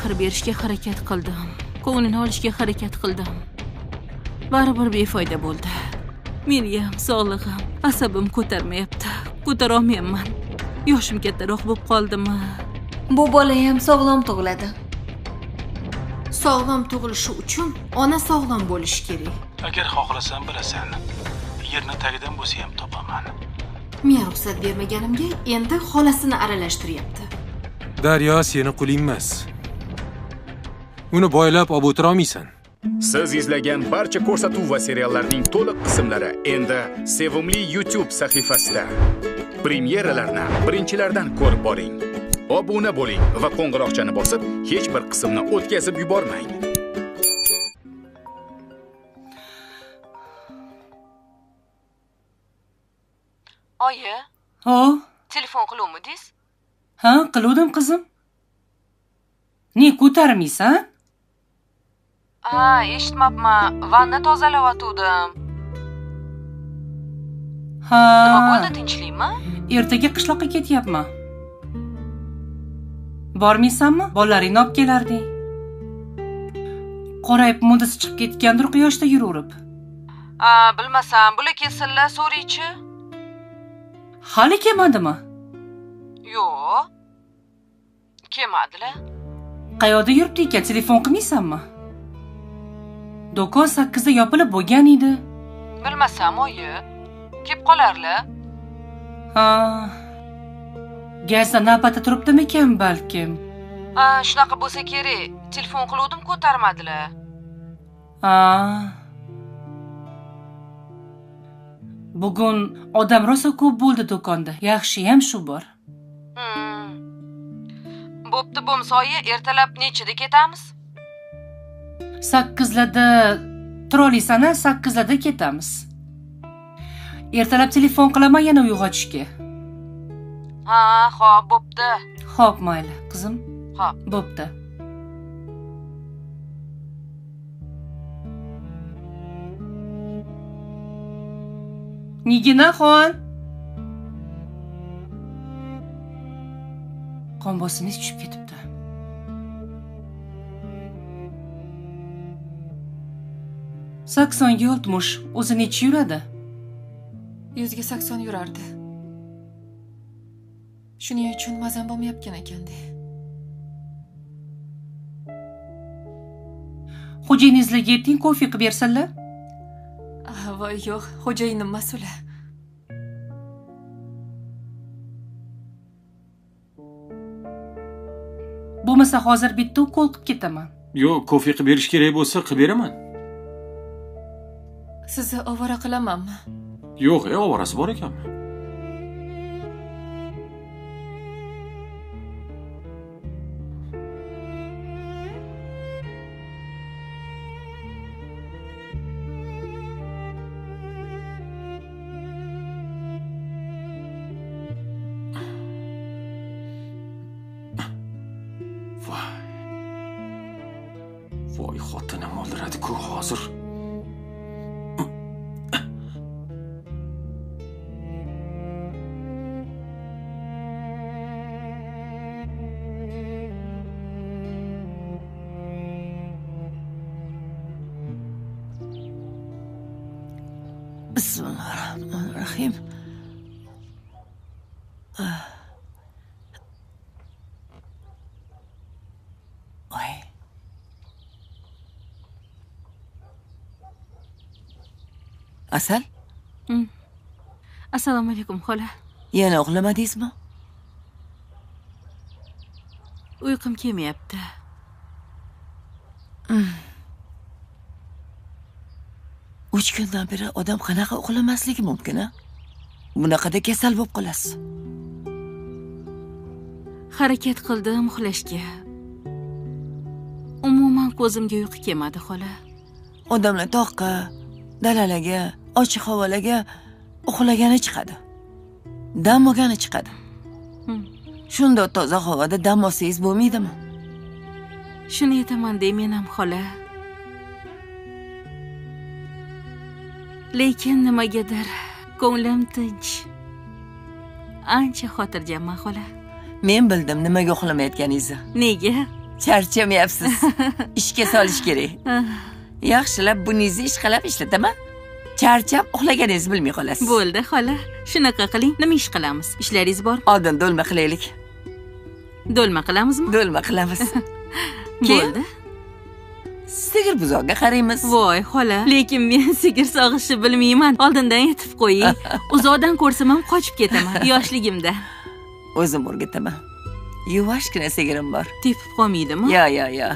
mehr berishga harakat qildim. Ko'nglini olishga harakat qildim. Baribir befoyda bo'ldi. Meniyam sog'lig'im, asabim ko'tarmayapti. Ko'tara olmayapman. Yoshim kattaroq bo'lib qoldimi? Bu bola ham sog'lom tug'iladi. Sog'lom tug'ilishi uchun ona sog'lom bo'lishi kerak. Agar xohlasam bilasan, yerni tagidan bo'lsa ham topaman. Men ruxsat bermaganimga endi xolasini aralashtiryapti. Daryo, seni quling emas. Uni boylab olib o'tira olmaysan. Siz izlagan barcha ko'rsatuv va seriallarning to'liq qismlari endi Sevimli YouTube sahifasida. Premyeralarni birinchilardan ko'rib boring. Obuna bo'ling va qo'ng'iroqchani bosib, hech bir qismni o'tkazib yubormang. Oyi, Ha, telefon qiluvmidingiz? ha, qiluvdim qizim. Ne ko'tarmaysan? Ha, eshitmabman. Vanna tozalayotgandim. Ha. Nima bo'ldi, tinchlikmi? Ertaga qishloqqa ketyapman. Bormaysanmi? Bolalaringni olib kelarding. Qorayib modasi chiqib ketgandir quyoshda yuraverib. Ha, bilmasam, bular kelsinlar, so'raychi. Hali kelmadimi? Yo'q. Kelmadilar. Qayoqda yuribdi ekan, telefon qilmaysanmi? Do'kon 8 da yopilib bo'lgan edi. Bilmasam, oyi. Kelib qolarlar. Ha. Gazda navbatda turibdimikan balkim. Ha, shunaqa bo'lsa kerak. Telefon qiluvdim, ko'tarmadilar. Ha. Bugun odam rosa ko'p bo'ldi do'konda. Yaxshi ham shu bor. Bo'pti, bo'lmasa oyi, ertalab nechida ketamiz? 8larda turolsan, 8larda ketamiz. Ertalab telefon qilaman yana uyg'otishga. Ha, xo'p, bo'pti. Xo'p, mayli, qizim. Xo'p. Bo'pti. Niginaxon. Qon bosimingiz tushib ketibdi. Saksonga 60. O'zi necha yuradi? 100 ga 80 yurardi. Shuning uchun mazam bo'lmayotgan ekanda. Xo'jayiningizlarga ayting, kofe qilib bersinlar. Voy yo'q, xo'jayinim mas'ul. Bo'lmasa hozir bitta ukol qilib ketaman. Yo'q, kofe qilib berish kerak bo'lsa qilib beraman. Sizni ovora qilamanmi? Yo'q, ovorasi bor ekanmi? Voy xotinim o'ldiradi-ku hozir. Bismillahirrahmanirrahim. Oy. Asal? Assalomu alaykum, xola. Yana uxlamadingizmi? Uyqum kelmayapti. Uch kundan beri odam qanaqa uxlamasligi mumkin, a? Bunaqada kasal bo'lib qolasiz. Harakat qildim uxlashga. Umuman ko'zimga uyqu kelmadi, xola. Odamlar toqqa, dalalarga, ochiq havolarga uxlagani chiqadi. Dam olgani chiqadi. Shunda toza havoda dam olsangiz bo'lmaydimi? Shuni aytaman deyman ham, xola. Lekin nimagadir ko'nglim tinch. Ancha xotirjamman, xola. Men bildim nimaga uxlamayotganingizni. Nega? Charchamayapsiz. Ishga solish kerak. Yaxshilab buningizni ishqalab ishlataman. Charchab uxlaganingizni bilmay qolasiz. Bo'ldi, xola. Shunaqa qiling. Nima ish qilamiz? Ishlaringiz bor? Oldin do'lma qilaylik. Do'lma qilamizmi? Do'lma qilamiz. Bo'ldi. Sigir buzoqqa qaraymiz. Voy, xola. Lekin men sigir sog'ishni bilmayman. Oldindan aytib qo'ying. Uzoqdan ko'rsam ham qochib ketaman yoshligimda. O'zim o'rgataman. Yuvashgina sigirim bor. Tepib qolmaydimi? Yo.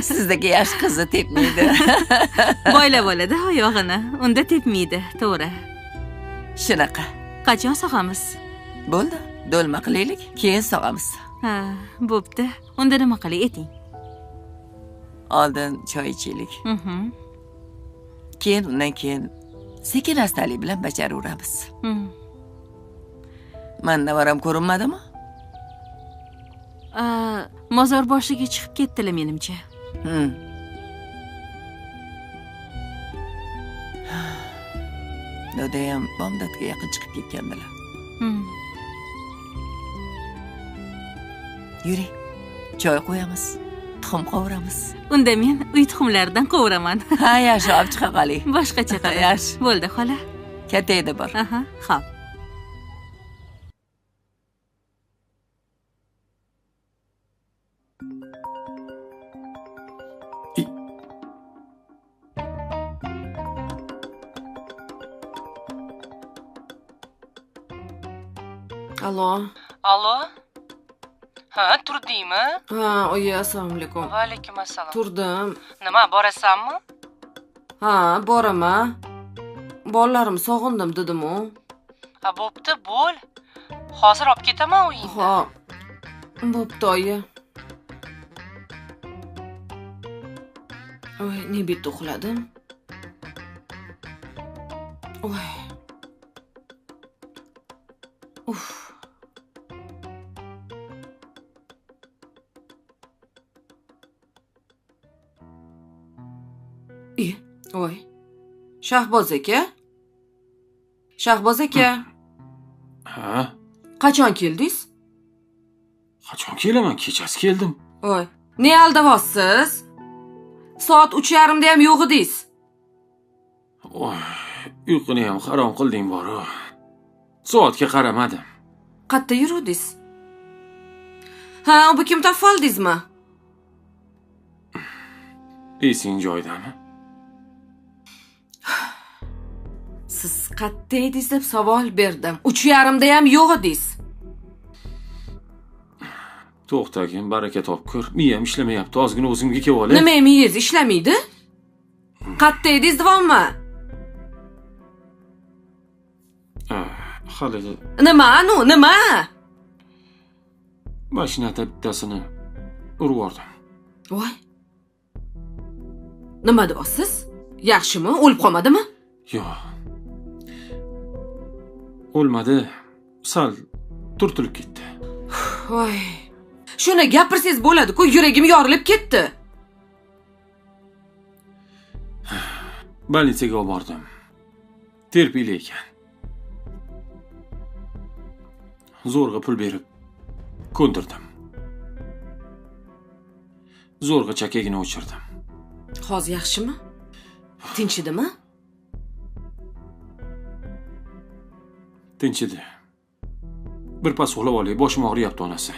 Sizdagi yosh qizni tepmaydi. Boylab oladi oyog'ini. Unda tepmaydi, to'g'ri. Shunaqa. Qachon sog'amiz? Bo'ldi. Do'lma qilaylik, keyin sog'amiz. Ha, bo'pti. Unda nima qilay eting? Oldin choy ichaylik. Keyin undan keyin sekin astalik bilan bajaraveramiz. Mannavaram ko'rinmadimi? Mozor boshiga chiqib ketdilar menimcha. Dodayam bomdodga yaqin chiqib ketgandilar. Yuring, choy qo'yamiz, tuxum qovuramiz. Unda men uy tuxumlaridan qovuraman. Ha, yaxshi, olib chiqa qoling. Boshqacha qilib. Yaxshi. Bo'ldi, xola. Kattayda bor. Aha, xo'p. Allo. Ha, turdingmi? Ha, oyi, assalomu alaykum. Va alaykum assalom. Turdim. Nima, borasanmi? Ha, boraman. Bolalarim sog'indim dedim-u. Ha, bo'pti, bo'l. Hozir olib ketaman uyingga. Xo'p. Bo'pti, oyi. Voy, ne bitta uxladim. Voy. Uf. Voy. Shahboz aka? Shahboz aka. Ha? Qachon keldingiz? Qachon kelaman? Kechasi keldim. Voy. Ne aldavossiz? Soat 3:30 da ham yo'q edingiz. Voy, uyquni ham harom qilding bor-ku. Soatga qaramadim. Qayerda yuruvdingiz? Ha, bu kim topib oldingizmi? Esing joyidami? Siz qayerda edingiz deb savol berdim. 3:30 da ham yo'q edingiz. To'xtagin, baraka topkur. Miyam ishlamayapti. Ozgina o'zimga kelib olay. Nima miyangiz ishlamaydi? Qayerda edingiz davommi? Hali Nima? mashinada bittasini urib yubordim. Voy. Nima deyapsiz? Yaxshimi? O'lib qolmadimi? Yo'q. O'lmadi. Sal turtilib ketdi. Voy. Shuni gapirsangiz bo'ladi-ku, yuragim yorilib ketdi. Больницаga olib bordim. Terpili ekan. Zo'rg'a pul berib ko'ndirdim. Zo'rg'a chakagini o'chirdim. Hozir yaxshimi? Tinch edimi? Tinch edi. Birpas uxlab olay, boshim og'riyapti onasi.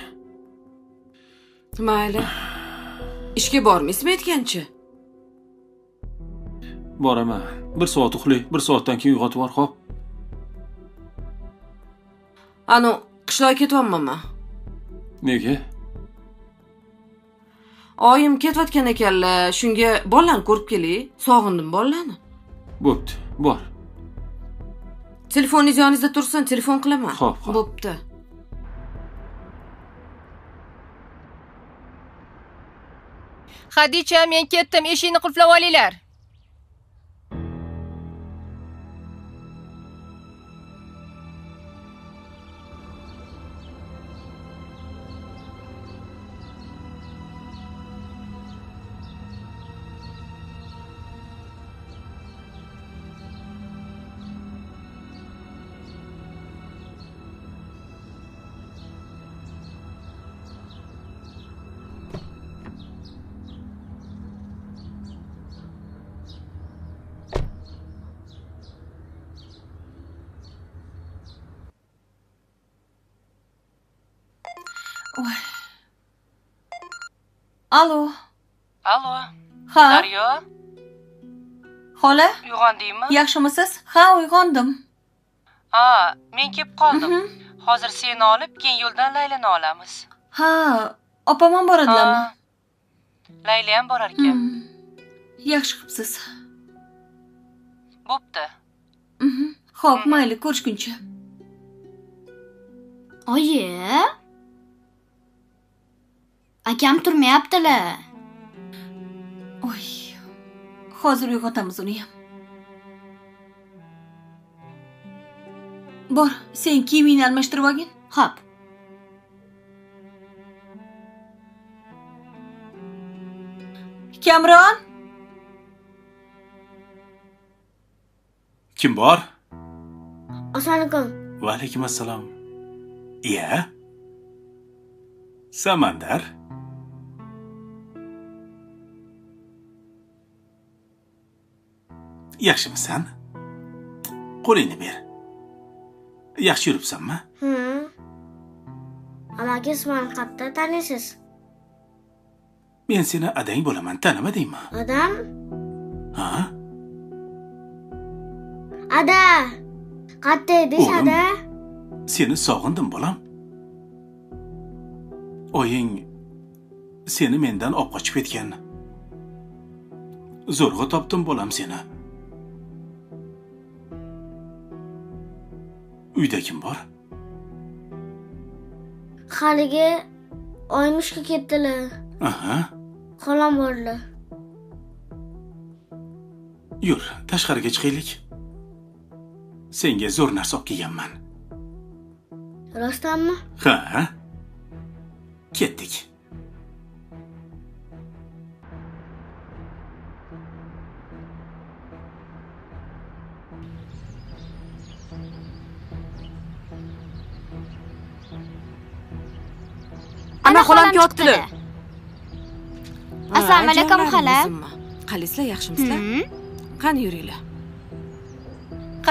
Mayli. Ishga bormaysizmi aytgancha? Boraman. 1 soat uxlay, 1 soatdan keyin uyg'otib yubor, xo'p? Ano, qishloqqa ketyapman. Nega? Oyim ketayotgan ekanlar, shunga bolalarni ko'rib kelay. Sog'indim bolalarni. Bo'pti, bor. Telefoningiz yoningizda tursin, telefon qilaman. Xo'p. Bo'pti. Hadicha, men ketdim, eshikni qulflab olinglar. Voy. Alo. Allo. Ha? Daryo, Xola, uyg'ondingmi? yaxshimisiz? Ha, uyg'ondim. Ha, men kelib qoldim. Hozir seni olib, keyin yo'ldan Laylani olamiz. Ha, opam ham boradilarmi? Layla ham borar ekan. Yaxshi qilibsiz. Bo'pti. Xo'p, mayli, ko'rishguncha. Oyi. Akam turmayaptilar. Oy. Hozir uyg'otamiz uni ham. Bor, sen kiyimingni almashtirib olgin. Xo'p. Kamron, Kim bor? Assalomu alaykum. Va alaykum assalom. Iya. Samandar. Yaxshimisan? Qo'lingni ber. Yaxshi yuribsanmi? Amaga ismini qayerda taniysiz? Men seni adang bo'laman, tanimadingmi? Adam? Ha? Ada. Qayerda edish, O'g'lim. Ada? Seni sog'indim, bolam. Oying seni mendan olib qochib ketgan. Zo'rg'a topdim bolam seni. Uyda kim bor? Haligi oymushga ketdilar. Aha. Xolam borlar. Yur, tashqariga chiqaylik. Senga zo'r narsa olib kelganman. Rostdanmi? Ha? Ketdik. Ana xolam kelyaptilar. Assalomu alaykum xola. Qalaysizlar, yaxshimisizlar? Qani yuringlar.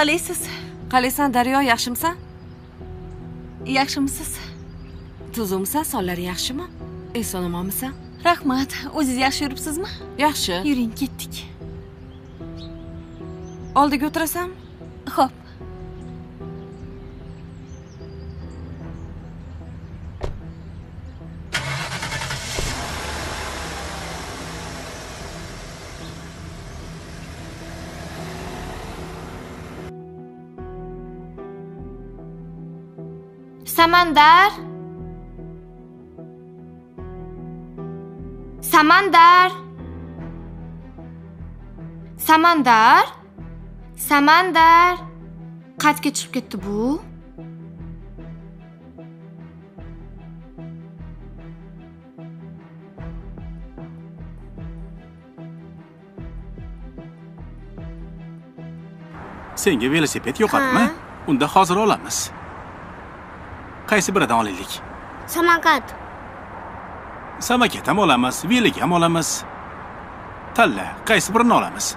qalaysiz? Qalaysan Daryo, yaxshimisan? Yaxshimisiz? Tuzumsan, sonlari yaxshimi? Eson-omonmisan? Rahmat. O'zingiz yaxshi yuribsizmi? Yaxshi. Yuring, ketdik. Oldiga o'tirasanmi? Xo'p. Samandar. Samandar. Samandar. Samandar. Qayerga chiqib ketdi bu? Senga velosiped yo'qadimi? Unda hozir olamiz. Qaysi biridan olaylik? Samokat. Samokat ham olamiz, velik ham olamiz. Tanla, qaysi birini olamiz?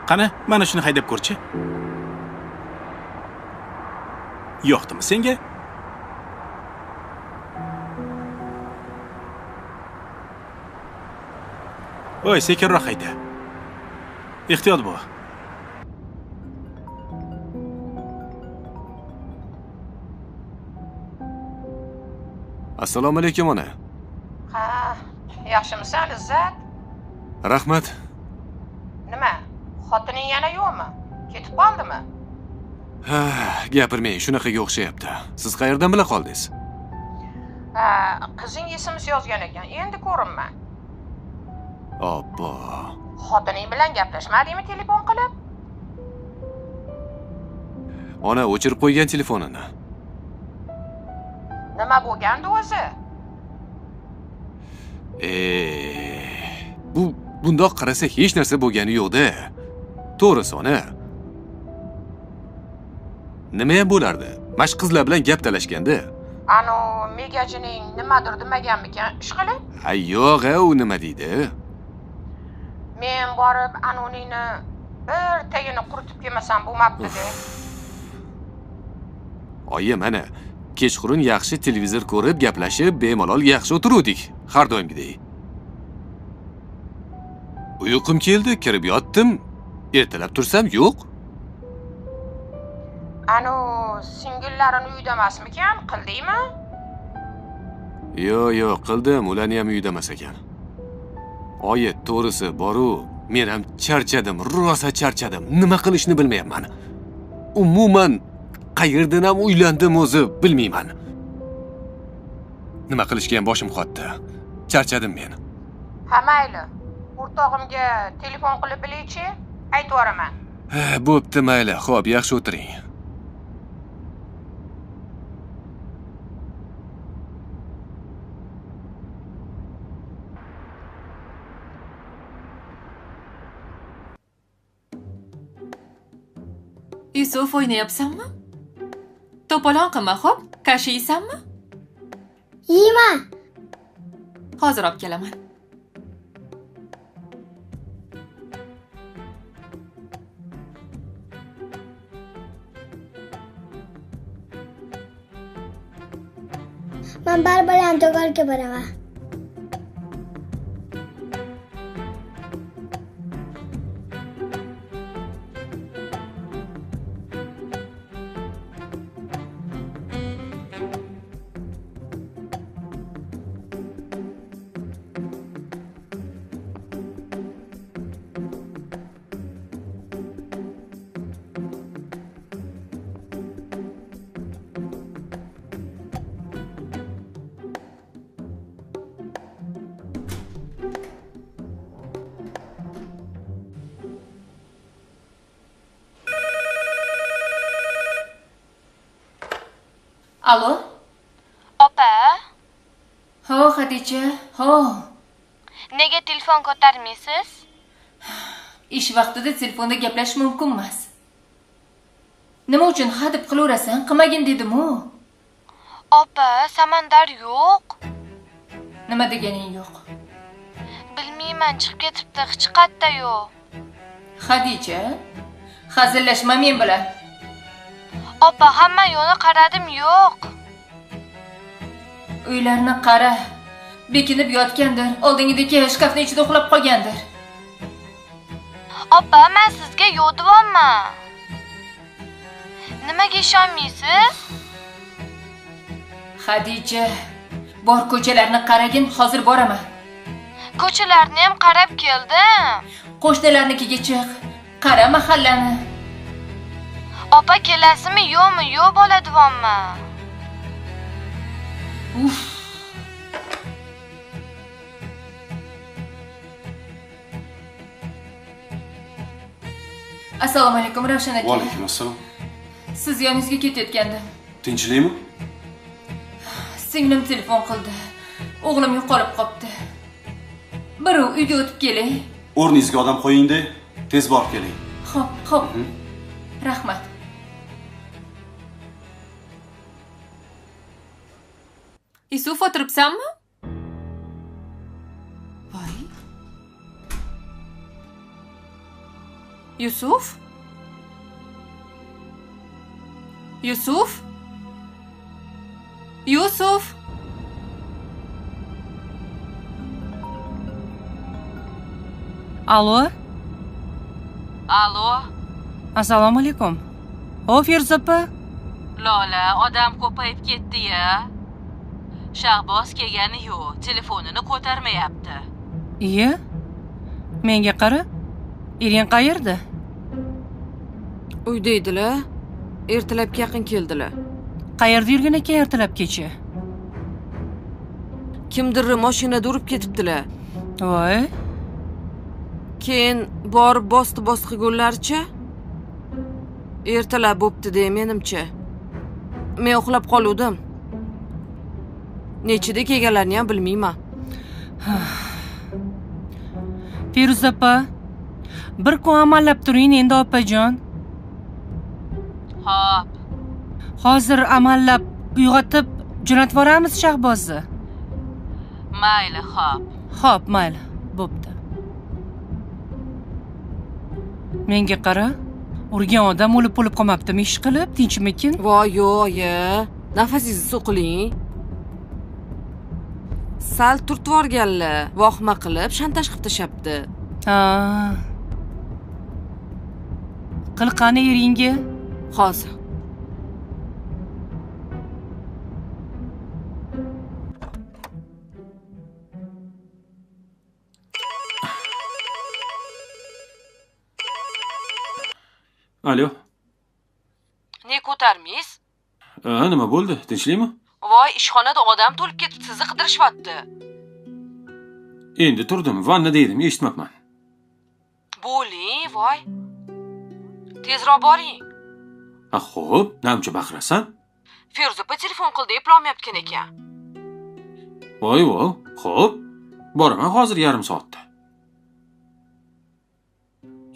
Qani, mana shuni haydab ko'rchi. Yo'qdimi senga? Voy, sekinroq hayda. Ehtiyot bo'l. Assalomu alaykum ona. Ha, yaxshimisan Izzat? Rahmat. Nima? Xotining yana yo'qmi? Ketib qoldimi? Ha, gapirmang, shunaqaga o'xshayapti. Siz qayerdan bila qoldingiz? Ha, qizing SMS yozgan ekan. Endi ko'rinma. Obbo. Xotining bilan gaplashmadingmi telefon qilib? Ona o'chirib qo'ygan telefonini. Nima bo'lgandi o'zi? Bundoq qarasa hech narsa bo'lgani yo'q-da. To'g'risi ona. Nima ham bo'lardi? Mash qizlar bilan gap talashganda. Ano, megajining nimadir demaganmikan ishqilib? Ha, yo'q, u nima deydi? Men borib Anoningni bir tagini quritib kelmasam bo'lmabdi-da. Oyi, mana kechqurun yaxshi televizor ko'rib, gaplashib, bemalol yaxshi o'tiruvdik, har doimgidek. Uyqum keldi, kirib yotdim. Ertalab tursam yo'q. Anu singillarini uyda emasmikan, qildingmi? Yo'q, qildim, ularni ham uyda emas ekan. Oyi, to'g'risi boru, men ham charchadim, rosa charchadim. Nima qilishni bilmayapman. Umuman qayerdan ham uylandim o'zi bilmayman. Nima qilishga ham boshim qotdi. Charchadim men. Ha, mayli. O'rtog'imga telefon qilib bilaychi, aytib yuboraman. Bo'pti, mayli. Xo'p, yaxshi o'tiring. Yusuf, o'ynayapsanmi? To'polon qilma, xo'p? Kashi yeysanmi? Yeyman. Hozir olib kelaman. Men bilan do'konga boraman. Alo? Opa? Ho, Xadija, ho. Nega telefon ko'tarmaysiz? Ish vaqtida telefonda gaplashish mumkin emas. Nima uchun hadib qilaverasan? Qilmagin dedim-ku. Opa, samandar yo'q. Nima deganing yo'q? Bilmayman, chiqib ketibdi, hech qayerda yo'q. Xadija, hazillashma men bilan. Opa, hamma yo'lni qaradim, yo'q. Uylarni qara. Bekinib yotgandir, oldingidagi shkafning ichida uxlab qolgandir. Opa, men sizga yo'q deyapman. Nimaga ishonmaysiz? Xadija, bor ko'chalarni qaragin, hozir boraman. Ko'chalarni ham qarab keldim. Qo'shnilarnikiga chiq, qara mahallani. Opa, kelasizmi, yo'qmi? Yo'q bo'ladiyapman. Uf. Assalomu alaykum, Ravshan aka. Va alaykum assalom. Siz yoningizga ketayotgandim. Tinchlikmi? Singlim telefon qildi. O'g'lim yo'qolib qopti. Birov uyga o'tib keling. O'rningizga odam qo'ying-da, tez borib keling. Xo'p. Rahmat. Yusuf, o'tiribsanmi? Voy. Yusuf? Yusuf? Yusuf? Alo? Alo? Assalomu alaykum. Feruza opa? Lola, odam ko'payib ketdi-ya. Shahboz kelgani yo'q, telefonini ko'tarmayapti. Iye? Menga qara. Ering qayerda? Uyda edilar. Ertalabga yaqin keldilar. Qayerda yurgan ekan ertalabgacha? Kimdir mashinada urib ketibdilar. Voy. Keyin borib bosti qilgunlarcha ertalab bo'pti-da, menimcha. Men uxlab qoluvdim. Nechida kelganlarni ham bilmayman. Feruza opa, bir kun amallab turing endi opajon. Xo'p. Hozir amallab uyg'otib jo'natib yuboramiz Shahbozni. Mayli, xo'p. Xo'p, mayli, bo'pti. Menga qara, Urgan odam o'lib qolmabdimi ish qilib, tinchmikin? Voy, yo'q-ya. Nafasingizni so'qiling. Sal turtvorganlar, vohma qilib, shantaj qilib tashabdi. Ha. Qil qani eringga? Hozir. Alo. Ne ko'tarmaysiz? Nima bo'ldi? Tinchlikmi? Voy, ishxonada odam to'lib ketib, sizni qidirishyapti. Endi turdim, vannada edim, eshitmabman. Bo'ling, voy. Tezroq boring. Xo'p, namcha baqirasan? Feruza opa telefon qildi, eplolmayotgan ekan. Voy, xo'p. Boraman hozir yarim soatda.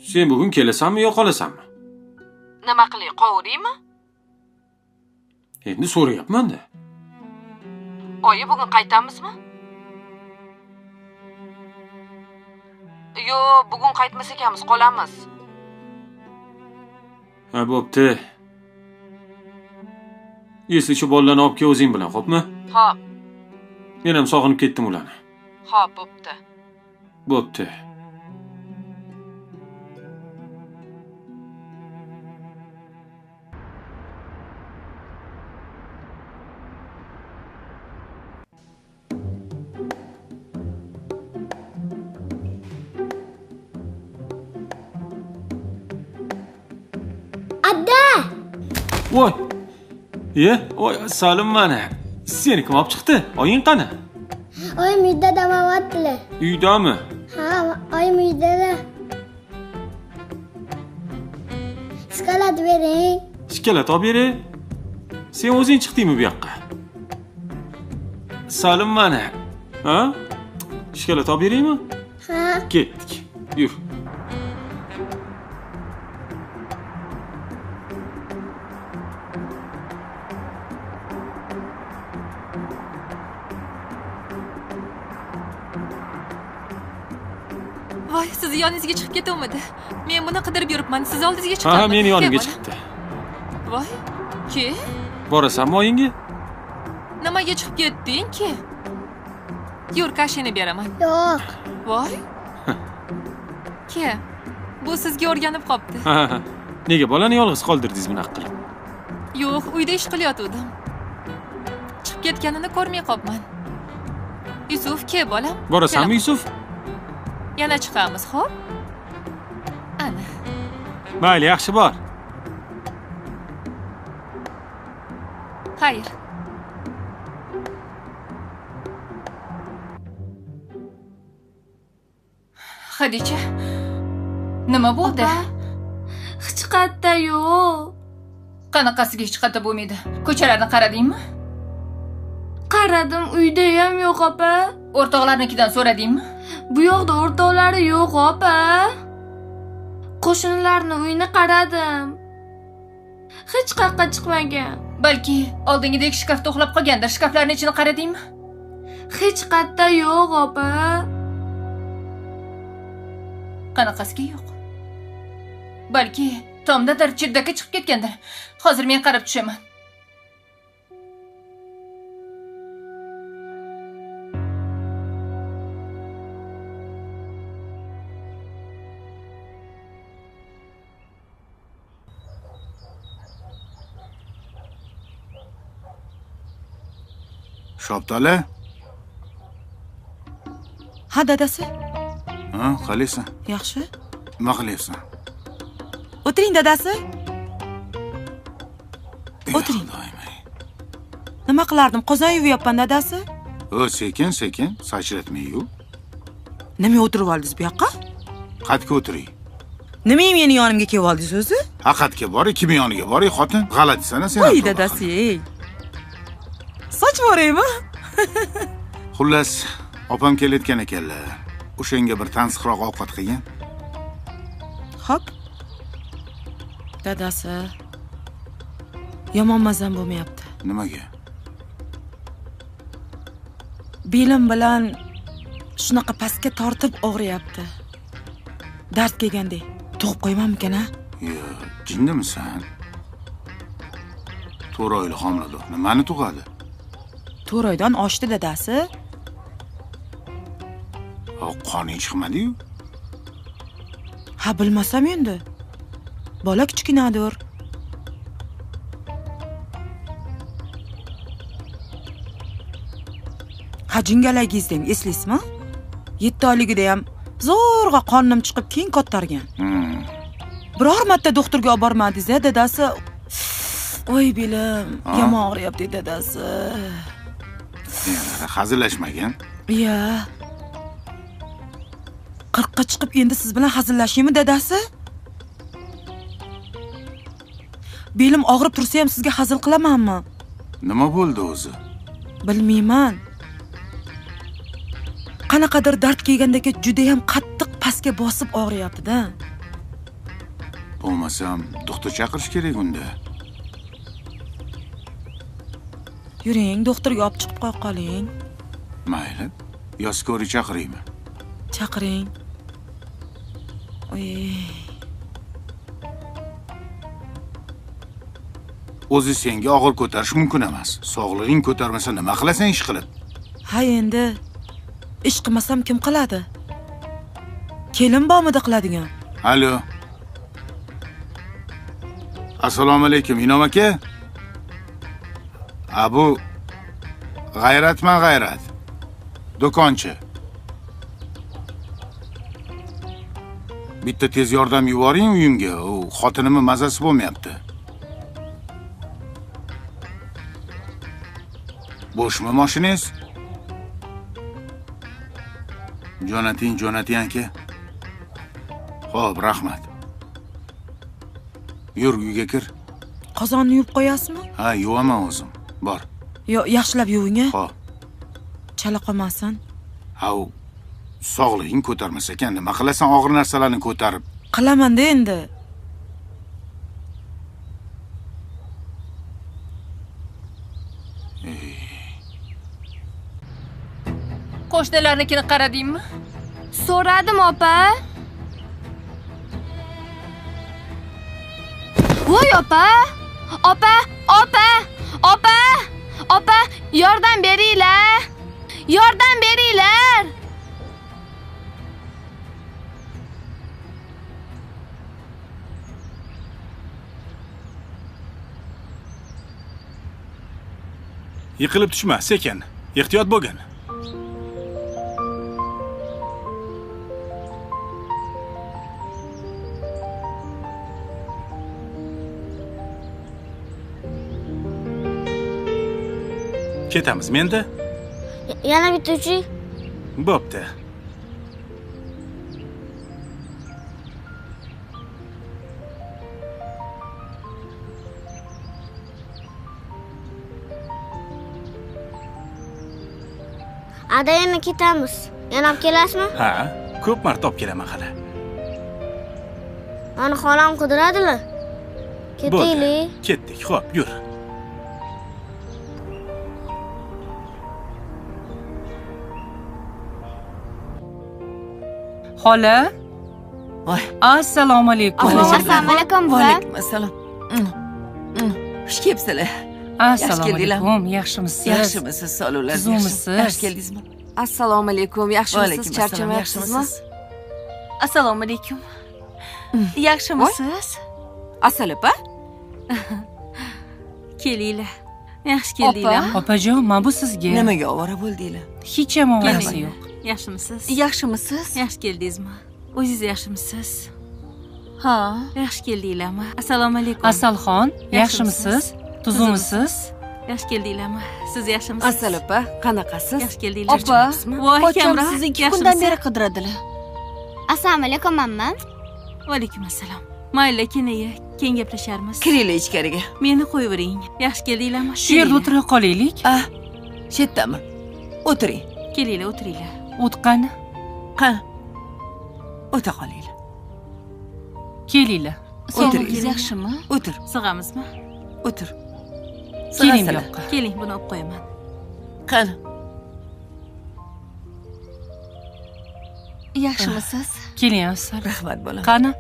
Sen bugun kelasanmi yo qolasanmi? Nima qilay, qovuraymi? Endi so'rayapman-da. Oyi, bugun qaytamizmi? Yo, bugun qaytmas ekanmiz, qolamiz. Ha, bo'pti. Eslichi bolalarni olib kel o'zing bilan, xo'pmi? Xo'p. Men ham sog'inib ketdim ularni. Xo'p, bo'pti. Bo'pti. Voy. Voy, Salim mana. Seni kim olib chiqdi? Oying qani? Oyim uyda damavatdilar. Uydami? Ha, oyim uyda. Shikolat bering. Shikolat olib bering. Sen o'zing chiqdingmi bu yoqqa? Salim mana. Ha? Shikolat olib beraymi? Ha. Ketdik. Yur. Voy, sizni yoningizga chiqib ketuvmidi? Men buni qidirib yuribman. Siz oldingizga chiqdim. Ha, meni yonimga chiqibdi. Voy, ke? Borasanmi oyingga? Nimaga chiqib ketding-ki? Yur, kashini beraman. Yo'q. Voy. Ke? Bu sizga o'rganib qopti. Ha. Nega bolani yolg'iz qoldirdingiz bunaqa qilib? Yo'q, uyda ish qilyotgandim. Chiqib ketganini ko'rmay qopman. Yusuf, ke bolam? Borasanmi Yusuf? Yana chiqamiz, xo'p? Ana. Mayli, yaxshi bor. Xayr. Xadicha, nima bo'ldi? Hech qayerda yo'q. Qanaqasiga hech qayerda bo'lmaydi? Ko'chalarni qaradingmi? Qaradim, uyda ham yo'q, opa. O'rtoqlarnikidan so'radingmi? Bu yoqda o'rtoqlari yo'q, opa. Qo'shnilarni uyini qaradim. Hech qayerga chiqmagan. Balki oldingidek shkafda uxlab qolgandir. Shkaflarning ichini qaradingmi? Hech qayerda yo'q, opa. Qanaqasiga yo'q? Balki tomdadir, chiddaka chiqib ketgandir. Hozir men qarab tushaman. Shoptala? Ha, dadasi. Ha, qalaysan? Yaxshi. Nima qilyapsan? O'tiring, dadasi. O'tiring. Nima qilardim? Qozon yuvyapman, dadasi. Sekin, sachratmay-yu. Nima o'tirib oldingiz bu yoqqa? Qatga o'tiring. Nima meni yonimga kelib oldingiz o'zi? Haqiqatga boring, kim yoniga boring, xotin. G'alatisana sen. Voy, dadasi. Soch boraymi? Xullas, opam kelayotgan ekanlar. O'shanga bir tansiqroq ovqat qilgan. Xo'p. Dadasi. Yomon mazam bo'lmayapti. Nimaga? Belim bilan shunaqa pastga tortib og'riyapti. Dard kelgandek. Tug'ib qo'ymanmikan, ha? Yo, jinnimisan? To'royli homilador nimani tug'adi? To'roydan oshdi dadasi. Qoning chiqmadi-yu. Ha, bilmasam endi. Bola kichkinadir. Ha, jingalagingizda eslaysizmi? 7 oyligida ham zo'rg'a qonim chiqib keyin ko'targan. Biror marta doktorga olib bormadingiz-a, dadasi? Voy belim, yomon og'riyapti dadasi. Hazillashmagan? Ya. 40 ga chiqib endi siz bilan hazillashaymi dadasi? Belim og'rib tursa ham sizga hazil qilamanmi? Nima bo'ldi o'zi? Bilmayman. Qanaqadir dard kelgandagi juda ham qattiq pastga bosib og'riyapti-da. Bo'lmasam, doktor chaqirish kerak unda. Yuring, doktorga olib chiqib qo'ya qoling. Mayli. Yo skori chaqiraymi? Chaqiring. Oy. O'zi senga og'ir ko'tarish mumkin emas. Sog'lig'ing ko'tarmasa nima qilasan ish qilib? Ha, endi ish qilmasam kim qiladi? Kelin bormida qiladigan. Alo. Assalomu alaykum, Inom aka. Bu G'ayratman G'ayrat. Do'konchi. Bitta tez yordam yuboring uyimga. U xotinimning mazasi bo'lmayapti. Bo'shmi mashinangiz? Jo'nating aka. Xo'p, rahmat. Yur, uyga kir. Qozonni yuvib qo'yasizmi? Ha, yuvaman o'zim. Bor. Yo, yaxshilab yuving-a. Xo'p. Chala qolmasin. Ha, sog'lig'ing ko'tarmasa ekan, nima qilasan og'ir narsalarni ko'tarib? Qilaman-da endi. Qo'shnilarnikini qaradingmi? So'radim, opa. Voy opa! Opa! Opa! Yordam beringlar! Yordam beringlar! Yiqilib tushma, sekin. Ehtiyot bo'lgin. Ketamiz menda? Yana bitta uchi. Bo'pti. Ada yana ketamiz. Yana olib kelasizmi? Ha, ko'p marta olib kelaman hali. Mani xolam qidiradilar. Ketaylik. Ketdik, xo'p, yur. Xola? Voy. Assalomu alaykum. Assalomu alaykum. Va alaykum assalom. Xush kelibsizlar. Assalomu alaykum. Yaxshimisiz? Yaxshimisiz, sog'lar. Tuzumisiz? Yaxshi keldingizmi? Assalomu alaykum. Yaxshimisiz? Charchamayapsizmi? Assalomu alaykum. Yaxshimisiz? Asal opa? Kelinglar. Yaxshi keldinglarmi? Opajon, men bu sizga. Nimaga ovora bo'ldinglar? Hech ham ovorasi yo'q. Yaxshimisiz? Yaxshimisiz? Yaxshi keldingizmi? O'zingiz yaxshimisiz? Ha. Yaxshi keldinglarmi? Assalomu alaykum. Asalxon, yaxshimisiz? Tuzumisiz? Yaxshi keldinglarmi? Siz yaxshimisiz? Asal opa, qanaqasiz? Yaxshi keldinglar. Opa, voy pocham Kamron, sizni 2 kundan beri qidiradilar. Assalomu alaykum, mamma. Va alaykum assalom. Mayli, keyin gaplasharmiz. Kiringlar ichkariga. Meni qo'yavering. Yaxshi keldinglarmi? Shu yerda o'tirib qolaylik. Shu yerdami? O'tiring. Kelinglar, o'tiringlar. O'tqani? Qani? O'ta qolinglar. Kelinglar. Sog'ligingiz yaxshimi? O'tir. Sig'amizmi? O'tir. Keling bu yoqqa. Keling, buni olib qo'yaman. Qani? Yaxshimisiz? Keling, Asal. Rahmat bolam. Qani?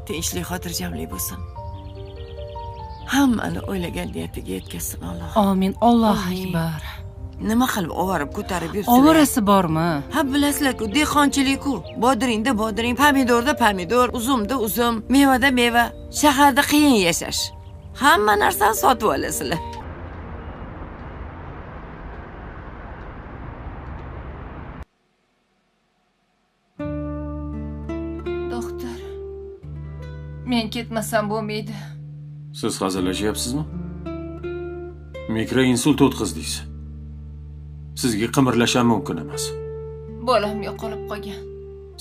tinchlik, xotirjamlik bo'lsin. Hammani o'ylagan niyatiga yetkazsin Alloh. Amin. Alloh akbar. Nima qilib ovorib ko'tarib yursin? Ovorasi bormi? Ha, bilasizlar-ku, dehqonchilik-ku. Bodringda bodring, pomidorda pomidor, uzumda uzum, mevada meva. Shaharda qiyin yashash. Hamma narsani sotib olasizlar. Doktor, men ketmasam bo'lmaydi. Siz hazillashyapsizmi? Mikroinsult o'tkazdingiz. Sizga qimirlash ham mumkin emas. Bolam yo'qolib qolgan.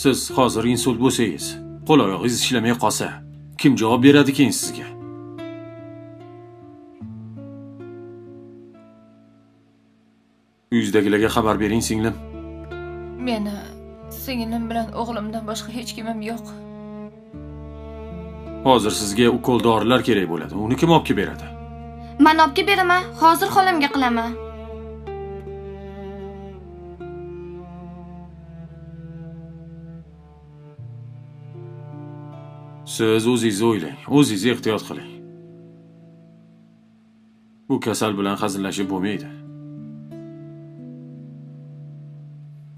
Siz hozir insult bo'lsangiz, qo'l oyog'ingiz ishlamay qolsa, kim javob beradi keyin sizga? Uyingizdagilarga xabar bering, singlim. Meni singlim bilan o'g'limdan boshqa hech kimim yo'q. Hozir sizga ukol dorilar kerak bo'ladi. Uni kim olib kelib beradi? Men olib kelib beraman. Hozir xolamga qilaman. Siz o'zingizni o'ylang, o'zingizni ehtiyot qiling. Bu kasal bilan hazillashib bo'lmaydi.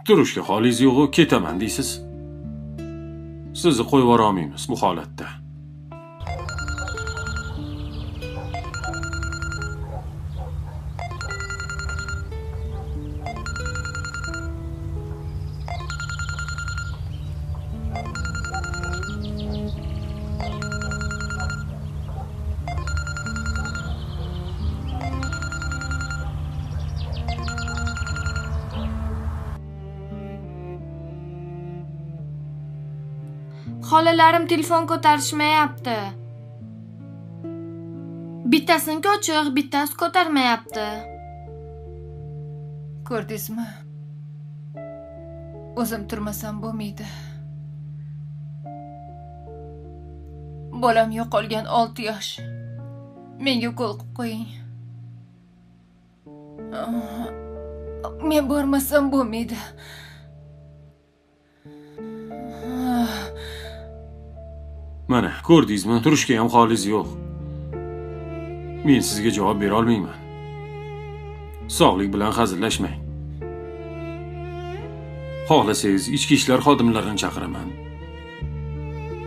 Turishga holingiz yo'q-ku, ketaman deysiz. Sizni qo'yib yubora olmaymiz bu holatda. Xolalarim telefon ko'tarishmayapti. Bittasini o'chiq, bittasi ko'tarmayapti. Ko'rdingizmi? O'zim turmasam bo'lmaydi. Bolam yo'qolgan 6 yosh. Menga qo'l qo'yib qo'ying. Men bormasam bo'lmaydi. Mana, ko'rdingizmi? Turishga ham holingiz yo'q. Men sizga javob bera olmayman. Sog'lik bilan hazillashmang. Xohlasangiz ichki ishlar xodimlarini chaqiraman.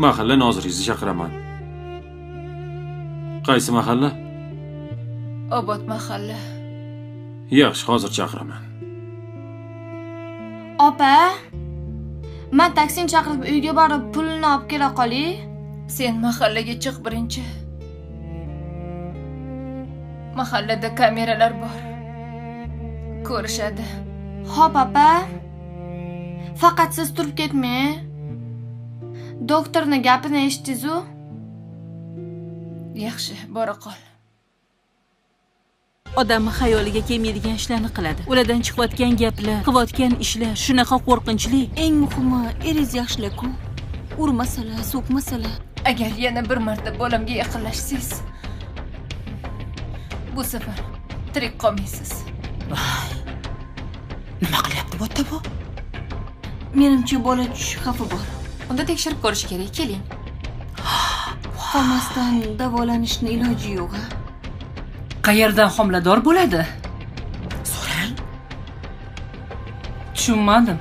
Mahalla noziringizni chaqiraman. Qaysi mahalla? Obod mahalla. Yaxshi, hozir chaqiraman. Opa, men taksini chaqirib uyga borib pulni olib kela qolay. Sen mahallaga chiq birinchi. Mahallada kameralar bor. Ko'rishadi. Xo'p, opa. Faqat siz turib ketmang. Doktorning gapini eshitdingiz-ku? Yaxshi, bora qol. Odamni xayoliga kelmaydigan ishlarni qiladi. Ulardan chiqayotgan gaplar, qilayotgan ishlar shunaqa qo'rqinchli. Eng muhimi, eringiz yaxshilar-ku. Urmasalar, so'kmasalar. Agar yana bir marta bolamga yaqinlashsangiz, bu safar tirik qolmaysiz. Nima qilyapti bu yerda bu? Menimcha bola tushish xavfi bor. Unda tekshirib ko'rish kerak, keling. Qolmasdan davolanishning iloji yo'q. Qayerdan homilador bo'ladi? So'rang. Tushunmadim.